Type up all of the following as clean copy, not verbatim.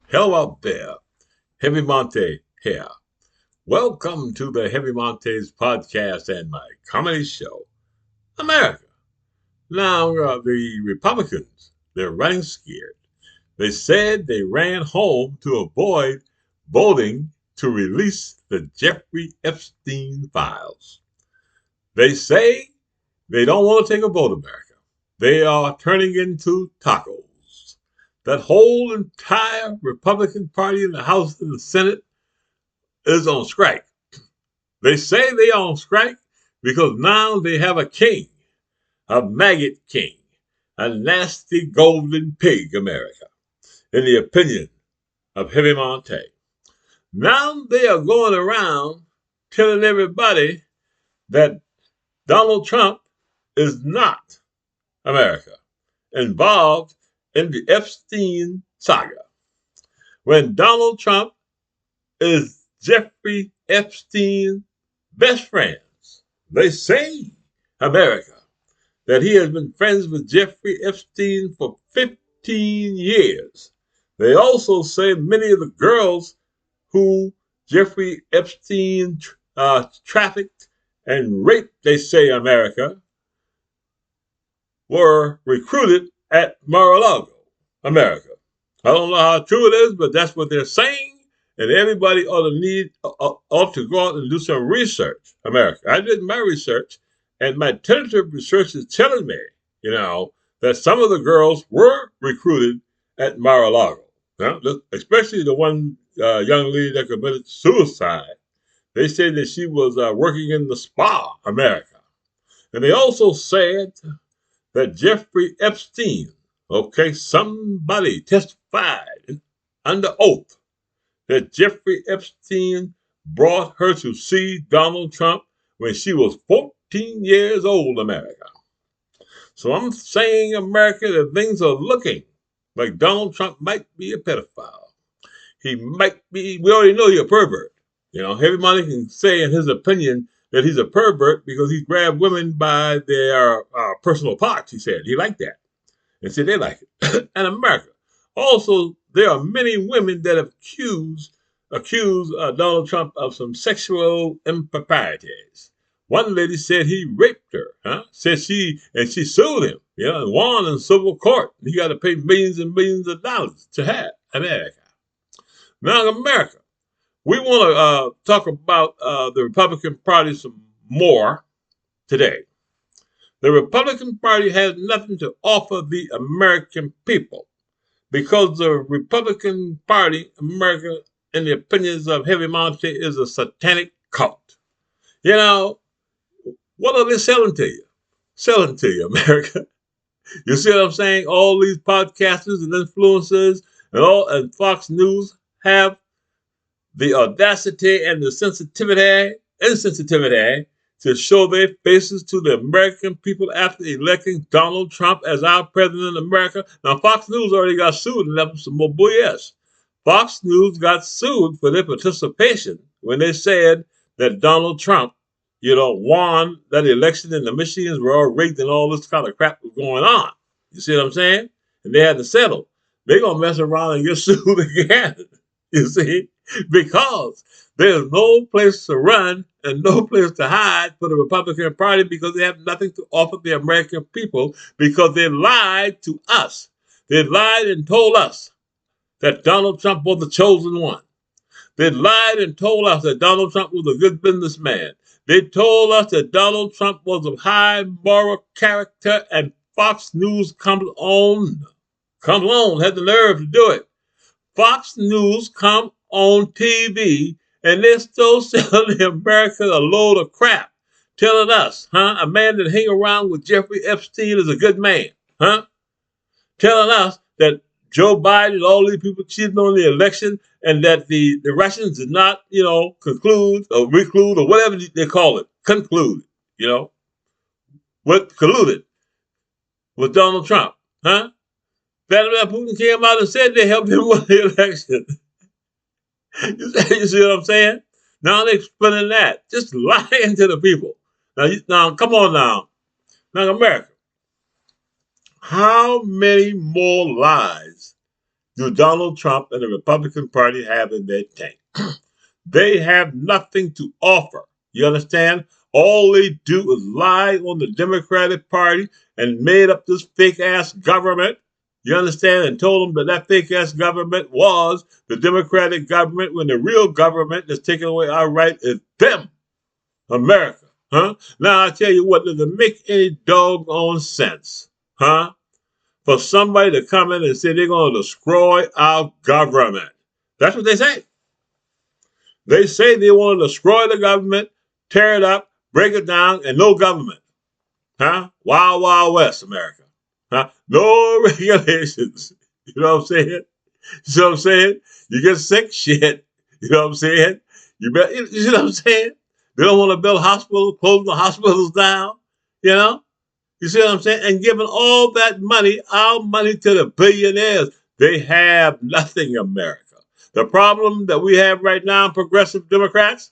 Hello out there. Heavy Montae here. Welcome to the Heavy Montae's podcast and my comedy show, America. Now, the Republicans, they're running scared. They said they ran home to avoid voting to release the Jeffrey Epstein files. They say they don't want to take a vote, America. They are turning into tacos. That whole entire Republican Party in the House and the Senate is on strike. They say they are on strike because now they have a king, a maggot king, a nasty golden pig, America, in the opinion of Heavy Montae. Now they are going around telling everybody that Donald Trump is not America involved in the Epstein saga. When Donald Trump is Jeffrey Epstein's best friends. They say, America, that he has been friends with Jeffrey Epstein for 15 years. They also say many of the girls who Jeffrey Epstein trafficked and raped, they say, America, were recruited at Mar-a-Lago, America. I don't know how true it is, but that's what they're saying. And everybody ought to go out and do some research, America. I did my research, and my tentative research is telling me, that some of the girls were recruited at Mar-a-Lago. Especially the one young lady that committed suicide. They said that she was working in the spa, America. And they also said that Jeffrey Epstein, somebody testified under oath that Jeffrey Epstein brought her to see Donald Trump when she was 14 years old, America. So I'm saying, America, that things are looking like Donald Trump might be a pedophile. He might be, we already know he's a pervert. Everybody can say in his opinion that he's a pervert because he grabbed women by their personal parts, he said. He liked that. And said they like it. And America. Also, there are many women that have accused Donald Trump of some sexual improprieties. One lady said he raped her. Said she sued him. And won in civil court. He got to pay millions and millions of dollars to have America. Now, America, we want to talk about the Republican Party some more today. The Republican Party has nothing to offer the American people because the Republican Party, America, in the opinions of Heavy Montae, is a satanic cult. What are they selling to you? Selling to you, America. You see what I'm saying? All these podcasters and influencers and Fox News have the audacity and the insensitivity to show their faces to the American people after electing Donald Trump as our president of America. Now, Fox News already got sued and left some more BS. Fox News got sued for their participation when they said that Donald Trump, won that election and the machines were all rigged and all this kind of crap was going on. You see what I'm saying? And they had to settle. They're going to mess around and get sued again. You see? Because there's no place to run and no place to hide for the Republican Party because they have nothing to offer the American people because they lied to us. They lied and told us that Donald Trump was the chosen one. They lied and told us that Donald Trump was a good businessman. They told us that Donald Trump was of high moral character, and Fox News comes on, had the nerve to do it. Fox News come on TV and they're still selling America a load of crap, telling us, a man that hang around with Jeffrey Epstein is a good man, telling us that Joe Biden and all these people cheated on the election and that the Russians did not, conclude or reclude or whatever they call it, conclude, colluded with Donald Trump, Vladimir Putin came out and said they helped him win the election. You see what I'm saying? Now they're explaining that. Just lying to the people. Now, come on now. Now, America, how many more lies do Donald Trump and the Republican Party have in their tank? They have nothing to offer. You understand? All they do is lie on the Democratic Party and made up this fake ass government. You understand? And told them that that fake ass government was the Democratic government when the real government that's taking away our right is them, America. Huh? Now I tell you what, does it make any doggone sense? Huh? For somebody to come in and say they're going to destroy our government. That's what they say. They say they want to destroy the government, tear it up, break it down, and no government. Huh? Wild, wild west, America. Huh? No regulations. You know what I'm saying? You know what I'm saying? You get sick, shit. You know what I'm saying? You know what I'm saying? They don't want to build hospitals, close the hospitals down. You know? You see what I'm saying? And giving all that money, our money, to the billionaires. They have nothing, America. The problem that we have right now, progressive Democrats,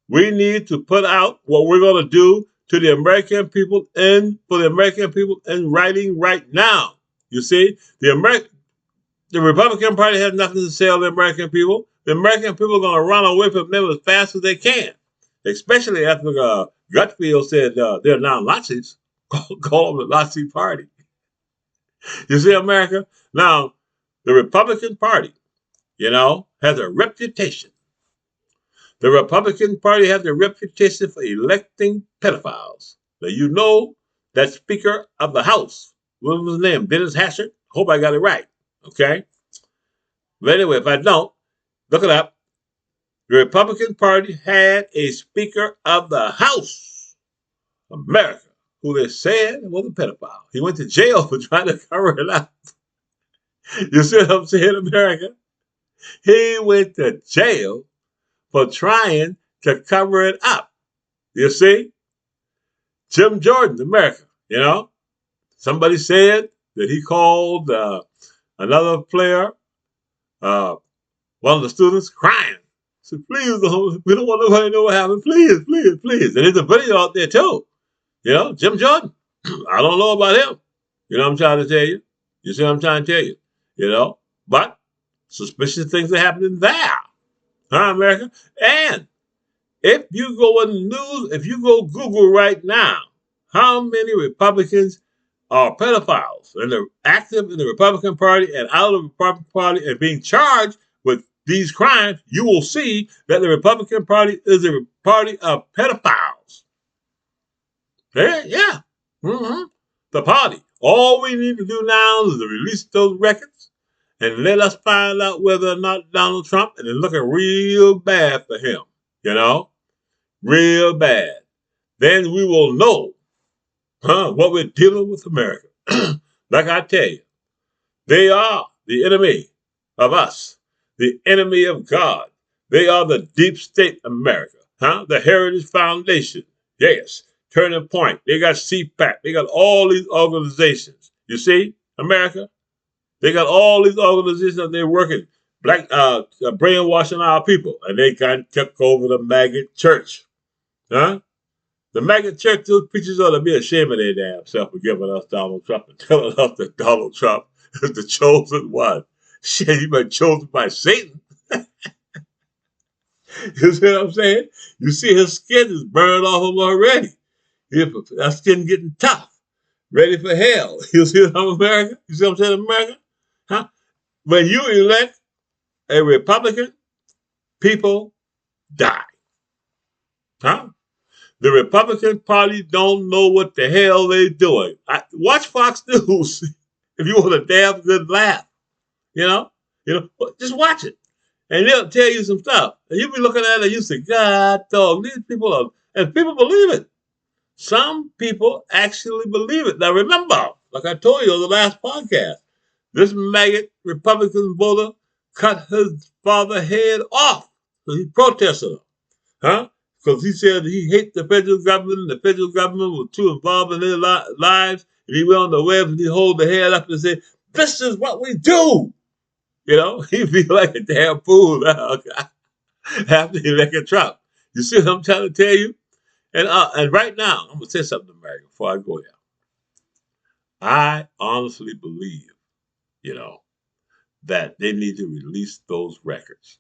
we need to put out what we're going to do to the American people and for the American people in writing right now. You see, the Republican Party has nothing to say on the American people. The American people are going to run away from them as fast as they can, especially after Gutfield said they're now Nazis. Call them the Nazi Party. You see, America? Now, the Republican Party, has a reputation. The Republican Party has a reputation for electing pedophiles. Now, you know that Speaker of the House, what was his name? Dennis Hastert? Hope I got it right. Okay? But anyway, if I don't, look it up. The Republican Party had a Speaker of the House, America, who they said was a pedophile. He went to jail for trying to cover it up. You see what I'm saying, America? He went to jail for trying to cover it up. You see? Jim Jordan, America, Somebody said that he called another player, one of the students, crying. Said, please, we don't want nobody to know what happened. Please, please, please. And there's a video out there, too. Jim Jordan. I don't know about him. You know what I'm trying to tell you? You see what I'm trying to tell you? But suspicious things are happening there. Huh, America? And if you go in the news, if you go Google right now, how many Republicans are pedophiles and they're active in the Republican Party and out of the Republican Party and being charged with these crimes, you will see that the Republican Party is a party of pedophiles. Yeah. Mm-hmm. The party. All we need to do now is to release those records and let us find out whether or not Donald Trump, and it's looking real bad for him, real bad. Then we will know, what we're dealing with, America. Like I tell you, they are the enemy of us, the enemy of God. They are the deep state America, the Heritage Foundation. Yes. Turning Point. They got CPAC. They got all these organizations. You see, America? They got all these organizations that they're working, brainwashing our people. And they took over the maggot church. Huh? The maggot church, those preachers ought to be ashamed of their damn self for giving us Donald Trump and telling us that Donald Trump is the chosen one. Shit, he been chosen by Satan. You see what I'm saying? You see his skin is burned off him already. That skin getting tough, ready for hell. You see what I'm America? You see what I'm saying, America? Huh? When you elect a Republican, people die. Huh? The Republican Party don't know what the hell they're doing. Watch Fox News if you want a damn good laugh. Just watch it. And they'll tell you some stuff. And you'll be looking at it and you say, God, dog, these people are, and people believe it. Some people actually believe it. Now remember, like I told you on the last podcast, this maggot Republican voter cut his father's head off. So he protested him. Huh? Because he said he hates the federal government and the federal government was too involved in their lives. And he went on the web and he hold the head up and said, this is what we do. He feel like a damn fool now after he elected Trump. You see what I'm trying to tell you? And right now, I'm going to say something to America before I go here. I honestly believe, that they need to release those records.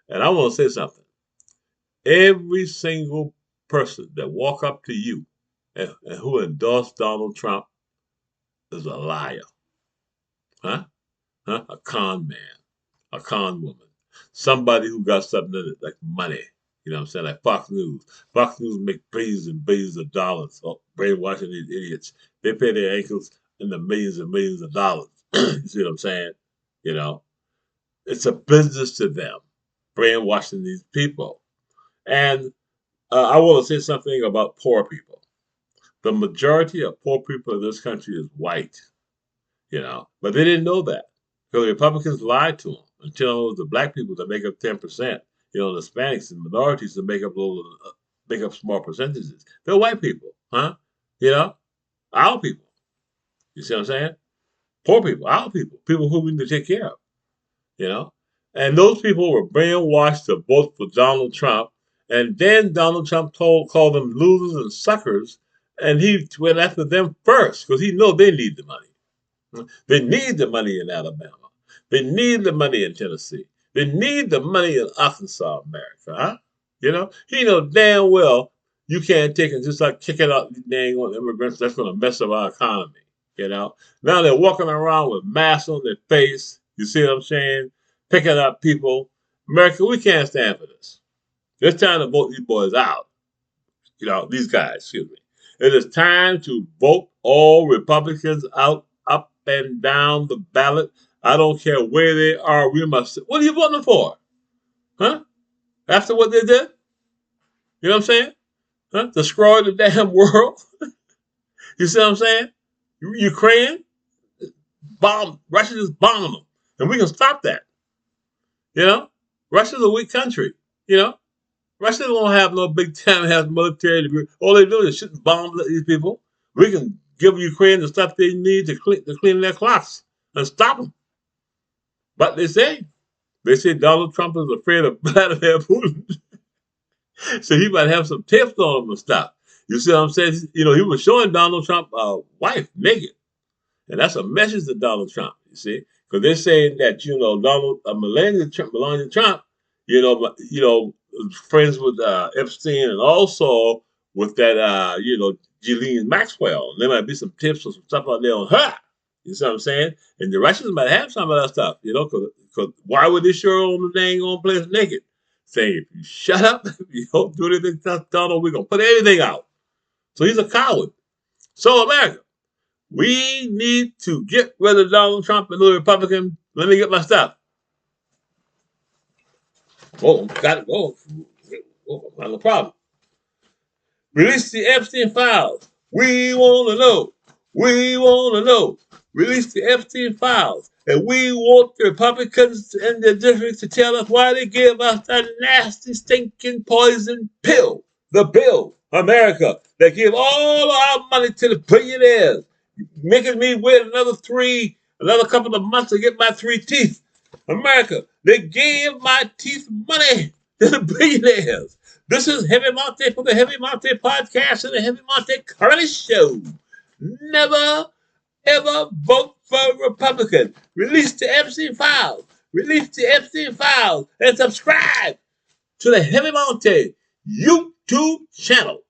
And I want to say something. Every single person that walk up to you and who endorsed Donald Trump is a liar. Huh? Huh? A con man, a con woman, somebody who got something in it, like money. You know what I'm saying? Like Fox News. Fox News make billions and billions of dollars brainwashing these idiots. They pay their ankles in the millions and millions of dollars. You see what I'm saying? You know, it's a business to them, brainwashing these people. And I want to say something about poor people. The majority of poor people in this country is white, but they didn't know that because the Republicans lied to them until it was the black people that make up 10%, the Hispanics and minorities that make up small percentages. They're white people, huh? You know, our people. You see what I'm saying? Poor people, our people, people who we need to take care of, you know? And those people were brainwashed to vote for Donald Trump. And then Donald Trump called them losers and suckers. And he went after them first because he know they need the money. They need the money in Alabama. They need the money in Tennessee. They need the money in Arkansas, America, huh? He know damn well you can't take and just like kicking out these dang on immigrants. That's going to mess up our economy. Now they're walking around with masks on their face. You see what I'm saying? Picking up people. America, we can't stand for this. It's time to vote these boys out. These guys, excuse me. It is time to vote all Republicans out, up and down the ballot. I don't care where they are. We must. What are you voting for? Huh? After what they did? You know what I'm saying? Huh? Destroy the damn world. You see what I'm saying? Ukraine, Russia just bombing them. And we can stop that. Russia's a weak country. Russia don't have no big time has military degree. All they do is shoot bombs at these people. We can give Ukraine the stuff they need to clean their clocks and stop them. But they say Donald Trump is afraid of Vladimir Putin. So he might have some tips on him and stuff. You see what I'm saying? He was showing Donald Trump's wife naked. And that's a message to Donald Trump, you see? Because they're saying that, Melania Trump, friends with Epstein and also with that, Ghislaine Maxwell. There might be some tips or some stuff out there on her. You see what I'm saying? And the Russians might have some of that stuff, because why would they show on the dang on place naked? Saying, if you shut up, if you don't do anything, Donald, we're going to put anything out. So he's a coward. So America, we need to get rid of Donald Trump and the Republican. Let me get my stuff. Oh, got it. Oh, no problem. Release the Epstein files. We want to know. We want to know. Release the Epstein files. And we want the Republicans in the district to tell us why they give us that nasty, stinking poison pill. The bill, America, that give all our money to the billionaires, making me wait another couple of months to get my 3 teeth. America, they gave my teeth money to the billionaires. This is Heavy Montae for the Heavy Montae podcast and the Heavy Montae Comedy Show. Never, ever vote for a Republican. Release the Epstein files. Release the Epstein files and subscribe to the Heavy Montae YouTube channel.